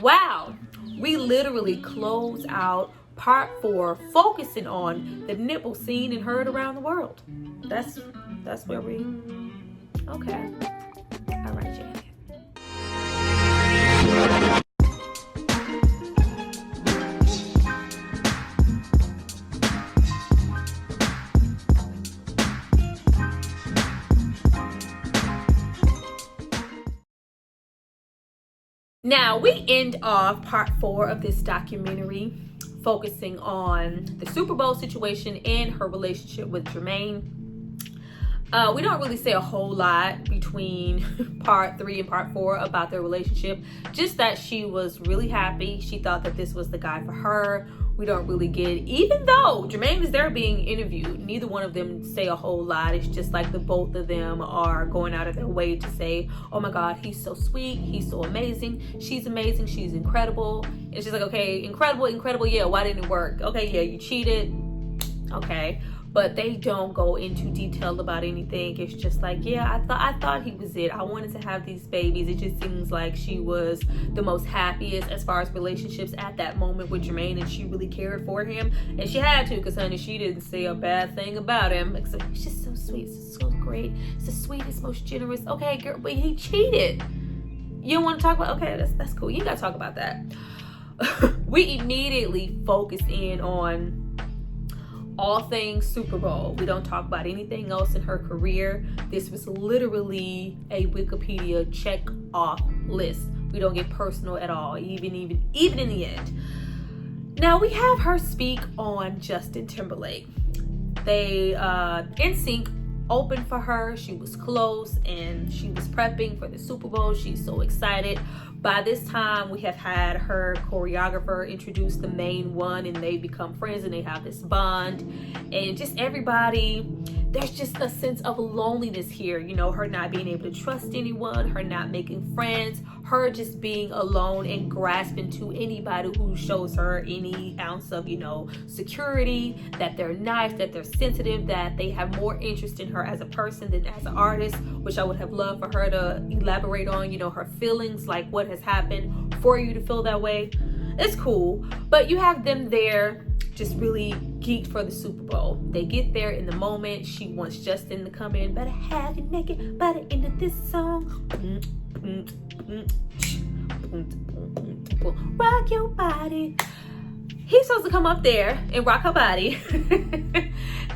Wow, we literally close out part 4, focusing on the nipple seen and heard around the world. That's where we, okay. All right, Janet. Now, we end off part 4 of this documentary focusing on the Super Bowl situation and her relationship with Jermaine. We don't really say a whole lot between part 3 and part 4 about their relationship, just that she was really happy. She thought that this was the guy for her. We don't really get, even though Jermaine is there being interviewed, neither one of them say a whole lot. It's just like the both of them are going out of their way to say, oh my God, he's so sweet, he's so amazing, she's incredible. It's just like, okay, incredible, yeah, why didn't it work? Okay, yeah, you cheated, okay. But they don't go into detail about anything. It's just like, yeah, I thought he was it. I wanted to have these babies. It just seems like she was the most happiest as far as relationships at that moment with Jermaine, and she really cared for him. And she had to, because honey, she didn't say a bad thing about him. Except he's just so sweet, so great. It's the sweetest, most generous. Okay, girl, but he cheated. You don't want to talk about, okay, that's cool. You got to talk about that. We immediately focus in on all things Super Bowl. We don't talk about anything else in her career. This was literally a Wikipedia check off list. We don't get personal at all, even in the end. Now we have her speak on Justin Timberlake. They NSYNC opened for her. She was close and she was prepping for the Super Bowl. She's so excited. By this time, we have had her choreographer introduce the main one, and they become friends and they have this bond. And just everybody, there's just a sense of loneliness here. You know, her not being able to trust anyone, her not making friends, her just being alone and grasping to anybody who shows her any ounce of, you know, security, that they're nice, that they're sensitive, that they have more interest in her as a person than as an artist, which I would have loved for her to elaborate on, you know, her feelings, like what has happened for you to feel that way. It's cool, but you have them there just really geeked for the Super Bowl. They get there in the moment. She wants Justin to come in. Better have you naked by the end of this song. Rock your body. He's supposed to come up there and rock her body.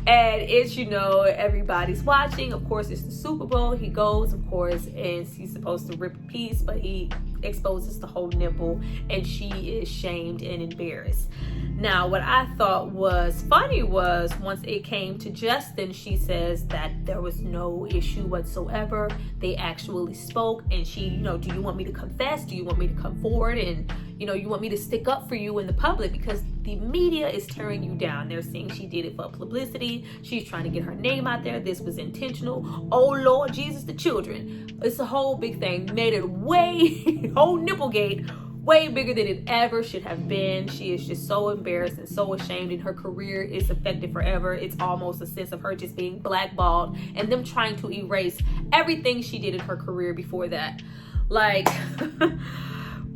And it's, you know, everybody's watching. Of course, it's the Super Bowl. He goes, of course, and he's supposed to rip a piece, but he exposes the whole nipple, and she is shamed and embarrassed. Now, what I thought was funny was once it came to Justin, she says that there was no issue whatsoever. They actually spoke, and she, you know, do you want me to confess? Do you want me to come forward? And, you know, you want me to stick up for you in the public? Because the media is tearing you down. They're saying she did it for publicity. She's trying to get her name out there. This was intentional. Oh, Lord Jesus, the children. It's a whole big thing. Made it way, whole Nipplegate, way bigger than it ever should have been. She is just so embarrassed and so ashamed, and her career is affected forever. It's almost a sense of her just being blackballed and them trying to erase everything she did in her career before that. Like,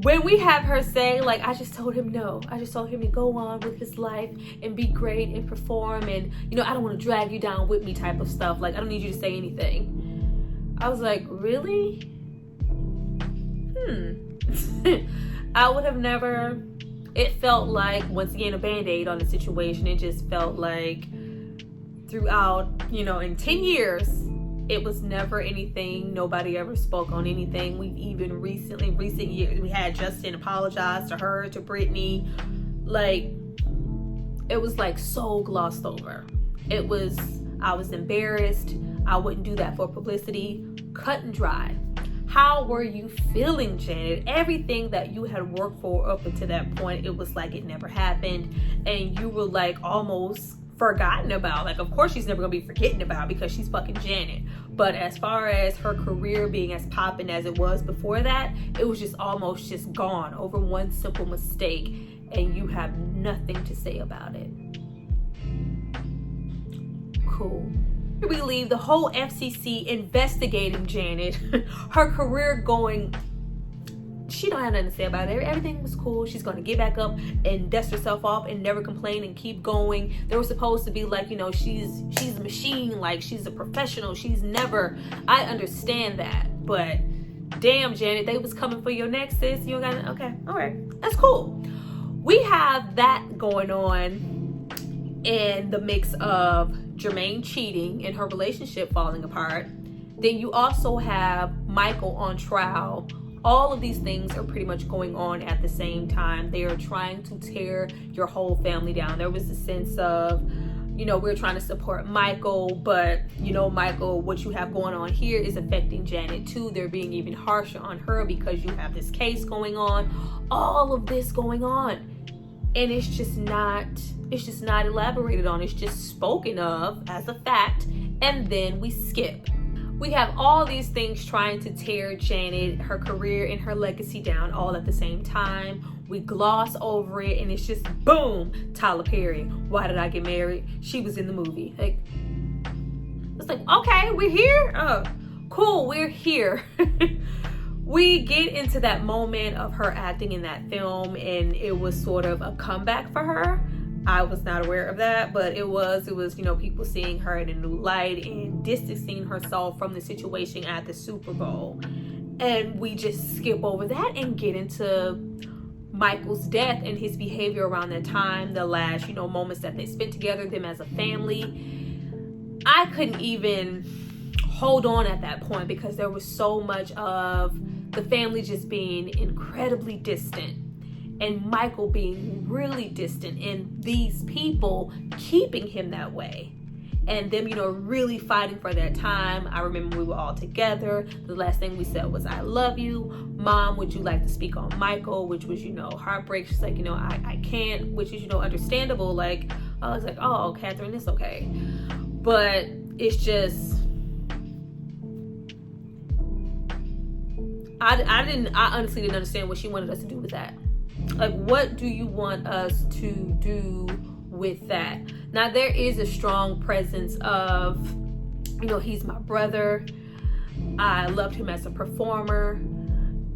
when we have her say, like, I just told him no. I just told him to go on with his life and be great and perform, and, you know, I don't want to drag you down with me type of stuff. Like, I don't need you to say anything. I was like, really? I would have never, it felt like, once again, a Band-Aid on the situation. It just felt like throughout, you know, in 10 years, it was never anything. Nobody ever spoke on anything. We've even recent years, we had Justin apologize to her, to Britney. Like, it was like so glossed over. It was, I was embarrassed. I wouldn't do that for publicity. Cut and dry. How were you feeling, Janet? Everything that you had worked for up until that point, it was like it never happened. And you were like almost forgotten about. Like, of course she's never gonna be forgotten about because she's fucking Janet. But as far as her career being as popping as it was before that, it was just almost just gone over one simple mistake, and you have nothing to say about it. Cool. We leave the whole FCC investigating Janet, her career going she don't have nothing to say about it. Everything was cool. She's going to get back up and dust herself off and never complain and keep going. They were supposed to be like, you know, she's a machine, like she's a professional. She's never, I understand that, but damn, Janet, they was coming for your neck, sis. You got to, okay, all right, that's cool. We have that going on in the mix of Jermaine cheating and her relationship falling apart. Then you also have Michael on trial. All of these things are pretty much going on at the same time. They are trying to tear your whole family down. There was a sense of, you know, we're trying to support Michael, but, you know, Michael, what you have going on here is affecting Janet too. They're being even harsher on her because you have this case going on. All of this going on. And it's just not elaborated on. It's just spoken of as a fact. And then we skip. We have all these things trying to tear Janet, her career, and her legacy down all at the same time. We gloss over it, and it's just boom, Tyler Perry. Why did I get married? She was in the movie. Like, it's like, okay, we're here. Oh, cool, we're here. We get into that moment of her acting in that film, and it was sort of a comeback for her. I was not aware of that, but it was, you know, people seeing her in a new light and distancing herself from the situation at the Super Bowl. And we just skip over that and get into Michael's death and his behavior around that time, the last, you know, moments that they spent together, them as a family. I couldn't even hold on at that point because there was so much of the family just being incredibly distant. And Michael being really distant, and these people keeping him that way, and them, you know, really fighting for that time. I remember we were all together. The last thing we said was, I love you. Mom, would you like to speak on Michael? Which was, you know, heartbreak. She's like, you know, I can't, which is, you know, understandable. Like, I was like, oh, Catherine, it's okay. But it's just, I honestly didn't understand what she wanted us to do with that. Like, what do you want us to do with that? Now, there is a strong presence of, you know, he's my brother. I loved him as a performer.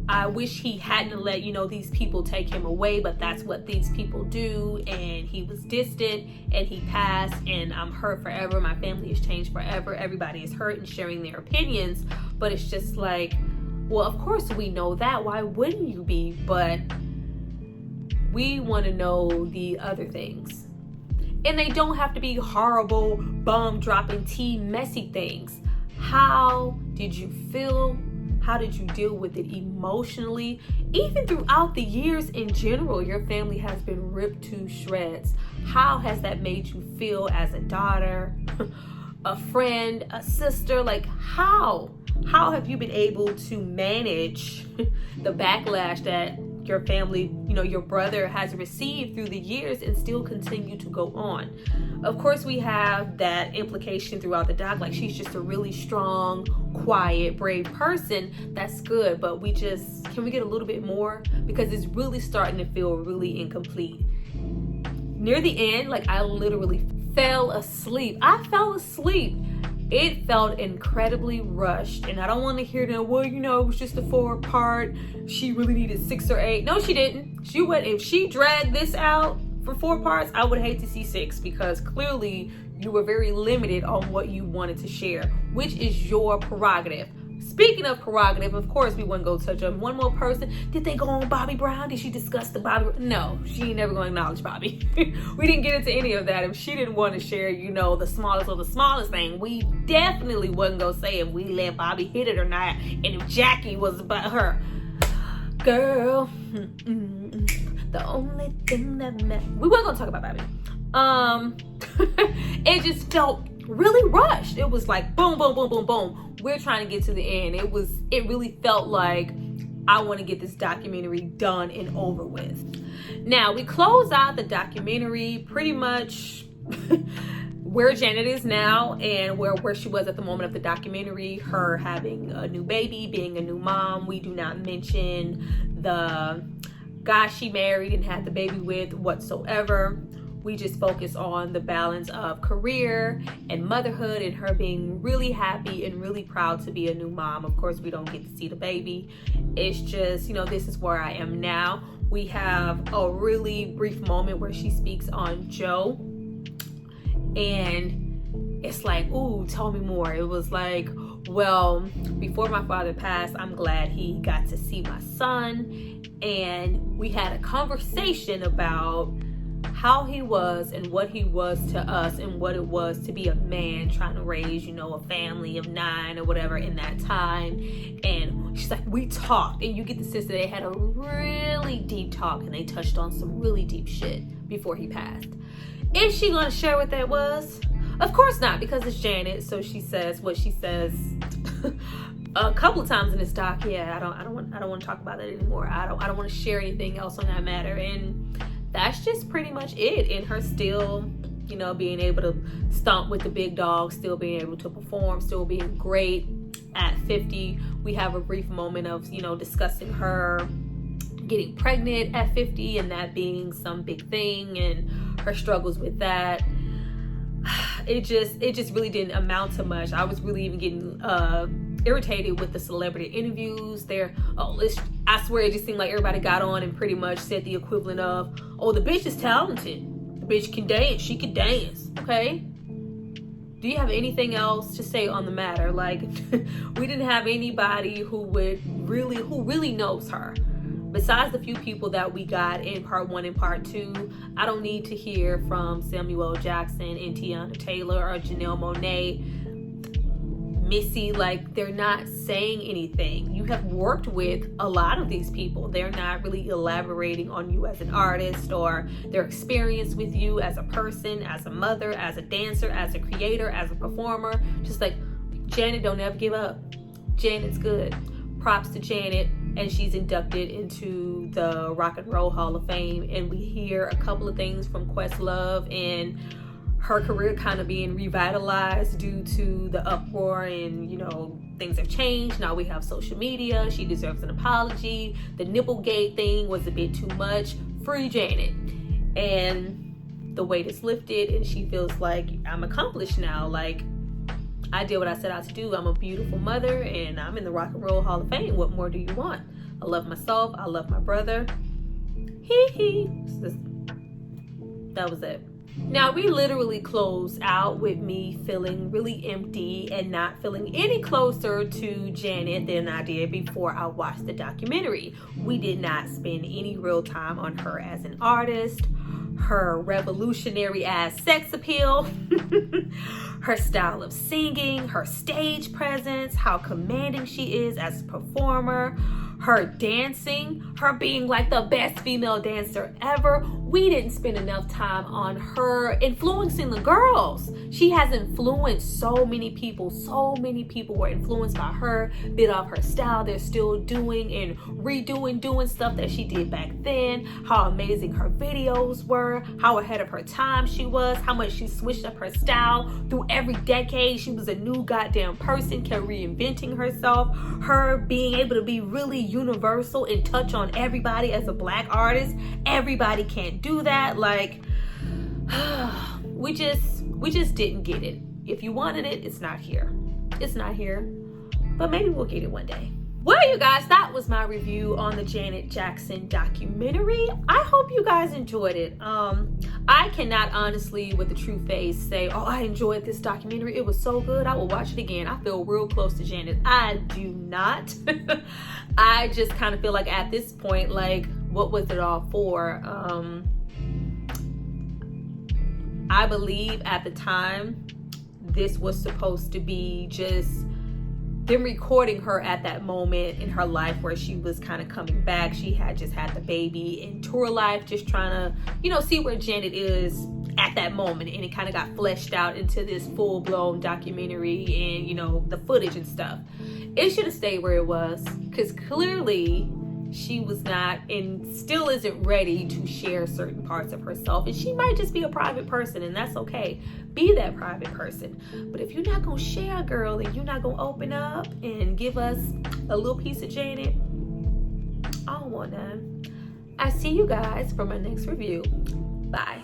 I wish he hadn't let, you know, these people take him away, but that's what these people do. And he was distant and he passed, and I'm hurt forever. My family has changed forever. Everybody is hurt and sharing their opinions. But it's just like, well, of course we know that. Why wouldn't you be? But we want to know the other things. And they don't have to be horrible, bomb-dropping, messy things. How did you feel? How did you deal with it emotionally? Even throughout the years in general, your family has been ripped to shreds. How has that made you feel as a daughter, a friend, a sister? Like, how have you been able to manage the backlash that your family, you know, your brother has received through the years and still continue to go on? Of course, we have that implication throughout the doc, like she's just a really strong, quiet, brave person. That's good, but can we get a little bit more? Because it's really starting to feel really incomplete. Near the end, like, I literally fell asleep. I fell asleep. It felt incredibly rushed, and I don't want to hear that, well, you know, it was just a 4-part. She really needed 6 or 8. No, she didn't. If she dragged this out for 4 parts, I would hate to see 6, because clearly you were very limited on what you wanted to share, which is your prerogative. Speaking of prerogative, of course, we wouldn't go touch on one more person. Did they go on Bobby Brown? Did she discuss the Bobby? No, she ain't never going to acknowledge Bobby. We didn't get into any of that. If she didn't want to share, you know, the smallest of the smallest thing, we definitely wasn't going to say if we let Bobby hit it or not, and if Jackie was about her. Girl, the only thing that we weren't going to talk about Bobby. It just felt really rushed. It was like boom, boom, boom, boom, boom. We're trying to get to the end. It really felt like I want to get this documentary done and over with. Now, we close out the documentary pretty much where Janet is now and where she was at the moment of the documentary, her having a new baby, being a new mom. We do not mention the guy she married and had the baby with whatsoever. we just focus on the balance of career and motherhood, and her being really happy and really proud to be a new mom. Of course, we don't get to see the baby. It's just, you know, this is where I am now. We have a really brief moment where she speaks on Joe, and it's like, ooh, tell me more. It was like, well, before my father passed, I'm glad he got to see my son, and we had a conversation about how he was and what he was to us and what it was to be a man trying to raise, you know, a family of 9 or whatever in that time. And she's like, we talked, and you get the sense that they had a really deep talk, and they touched on some really deep shit before he passed. Is she gonna share what that was? Of course not, because it's Janet. So she says what she says a couple of times in this doc. Yeah, I don't want to talk about that anymore. I don't want to share anything else on that matter. And that's just pretty much it. And her still, you know, being able to stomp with the big dog, still being able to perform, still being great at 50. We have a brief moment of, you know, discussing her getting pregnant at 50 and that being some big thing and her struggles with that. It just really didn't amount to much. I was really even getting irritated with the celebrity interviews there. I swear it just seemed like everybody got on and pretty much said the equivalent of, oh, the bitch is talented, the bitch can dance, she can dance. Okay, do you have anything else to say on the matter? Like, we didn't have anybody who really knows her. Besides the few people that we got in part 1 and part 2, I don't need to hear from Samuel Jackson and Tiana Taylor or Janelle Monáe, Missy. Like, they're not saying anything. You have worked with a lot of these people. They're not really elaborating on you as an artist or their experience with you as a person, as a mother, as a dancer, as a creator, as a performer. Just like, Janet, don't ever give up. Janet's good. Props to Janet. And she's inducted into the Rock and Roll Hall of Fame. And we hear a couple of things from Questlove and her career kind of being revitalized due to the uproar, and, you know, things have changed. Now we have social media. She deserves an apology. The Nipplegate thing was a bit too much. Free Janet. And the weight is lifted, and she feels like, I'm accomplished now. Like, I did what I set out to do. I'm a beautiful mother, and I'm in the Rock and Roll Hall of Fame. What more do you want? I love myself. I love my brother. That was it. Now, we literally closed out with me feeling really empty and not feeling any closer to Janet than I did before I watched the documentary. We did not spend any real time on her as an artist, her revolutionary ass sex appeal, her style of singing, her stage presence, how commanding she is as a performer, her dancing, her being like the best female dancer ever. We didn't spend enough time on her influencing the girls. She has influenced so many people. So many people were influenced by her, bit off her style. They're still doing and doing stuff that she did back then. How amazing her videos were, how ahead of her time she was, how much she switched up her style through every decade. She was a new goddamn person, kept reinventing herself. Her being able to be really universal and touch on everybody as a Black artist. Everybody can't do that. Like, we just didn't get it. If you wanted it, it's not here. It's not here. But maybe we'll get it one day. Well, you guys, that was my review on the Janet Jackson documentary. I hope you guys enjoyed it. I cannot honestly, with a true face, say, oh, I enjoyed this documentary. It was so good. I will watch it again. I feel real close to Janet. I do not. I just kind of feel like at this point, like, what was it all for? I believe at the time, this was supposed to be just them recording her at that moment in her life where she was kind of coming back. She had just had the baby in tour life, just trying to, you know, see where Janet is at that moment. And it kind of got fleshed out into this full-blown documentary and, you know, the footage and stuff. It should have stayed where it was, because clearly she was not and still isn't ready to share certain parts of herself. And she might just be a private person, and that's okay. Be that private person. But if you're not gonna share, girl, and you're not gonna open up and give us a little piece of Janet, I don't want none. I see you guys for my next review. Bye.